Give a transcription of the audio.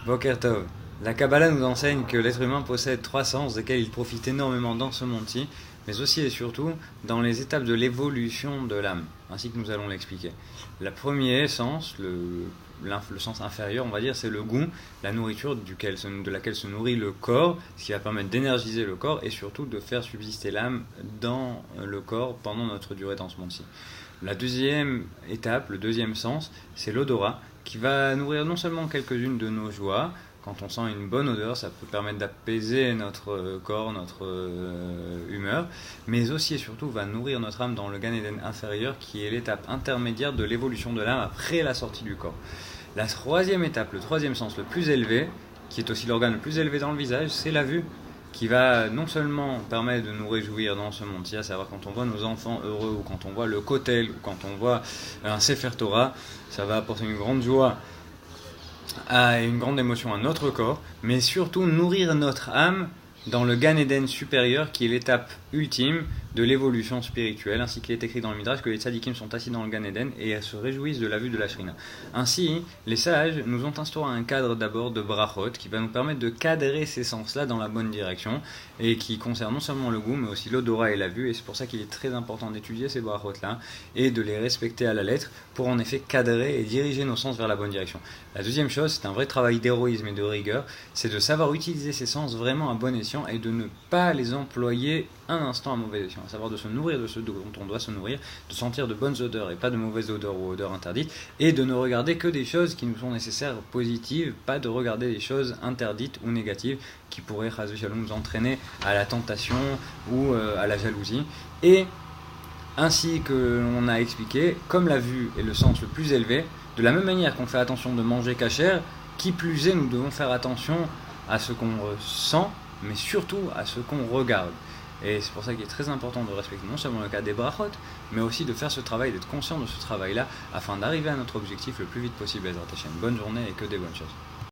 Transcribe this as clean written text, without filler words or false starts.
Boker Tov. La Kabbalah nous enseigne que l'être humain possède 3 sens desquels il profite énormément dans ce monde-ci, mais aussi et surtout dans les étapes de l'évolution de l'âme, ainsi que nous allons l'expliquer. Le premier sens, le sens inférieur, on va dire, c'est le goût, la nourriture de laquelle se nourrit le corps, ce qui va permettre d'énergiser le corps et surtout de faire subsister l'âme dans le corps pendant notre durée dans ce monde-ci. La deuxième étape, le deuxième sens, c'est l'odorat, qui va nourrir non seulement quelques-unes de nos joies. Quand on sent une bonne odeur, ça peut permettre d'apaiser notre corps, notre humeur, mais aussi et surtout va nourrir notre âme dans le Gan Eden inférieur, qui est l'étape intermédiaire de l'évolution de l'âme après la sortie du corps. La troisième étape, le troisième sens le plus élevé, qui est aussi l'organe le plus élevé dans le visage, c'est la vue, qui va non seulement permettre de nous réjouir dans ce monde-ci, à savoir quand on voit nos enfants heureux, ou quand on voit le kotel, ou quand on voit un Sefer Torah, ça va apporter une grande joie à une grande émotion à notre corps, mais surtout nourrir notre âme dans le Gan Eden supérieur, qui est l'étape ultime de l'évolution spirituelle, ainsi qu'il est écrit dans le Midrash que les tzadikim sont assis dans le Gan Eden et elles se réjouissent de la vue de la Shrina. Ainsi, les sages nous ont instauré un cadre d'abord de brachot qui va nous permettre de cadrer ces sens-là dans la bonne direction et qui concerne non seulement le goût mais aussi l'odorat et la vue, et c'est pour ça qu'il est très important d'étudier ces brachot-là et de les respecter à la lettre pour en effet cadrer et diriger nos sens vers la bonne direction. La deuxième chose, c'est un vrai travail d'héroïsme et de rigueur, c'est de savoir utiliser ces sens vraiment à bon escient et de ne pas les employer un instant à mauvais escient, à savoir de se nourrir de ce dont on doit se nourrir, de sentir de bonnes odeurs et pas de mauvaises odeurs ou odeurs interdites, et de ne regarder que des choses qui nous sont nécessaires, positives, pas de regarder des choses interdites ou négatives qui pourraient nous entraîner à la tentation ou à la jalousie. Et ainsi que l'on a expliqué, comme la vue est le sens le plus élevé, de la même manière qu'on fait attention de manger cachère, qui plus est, nous devons faire attention à ce qu'on sent, mais surtout à ce qu'on regarde. Et c'est pour ça qu'il est très important de respecter non seulement le cas des brachot, mais aussi de faire ce travail, d'être conscient de ce travail-là, afin d'arriver à notre objectif le plus vite possible. Bonne journée et que des bonnes choses.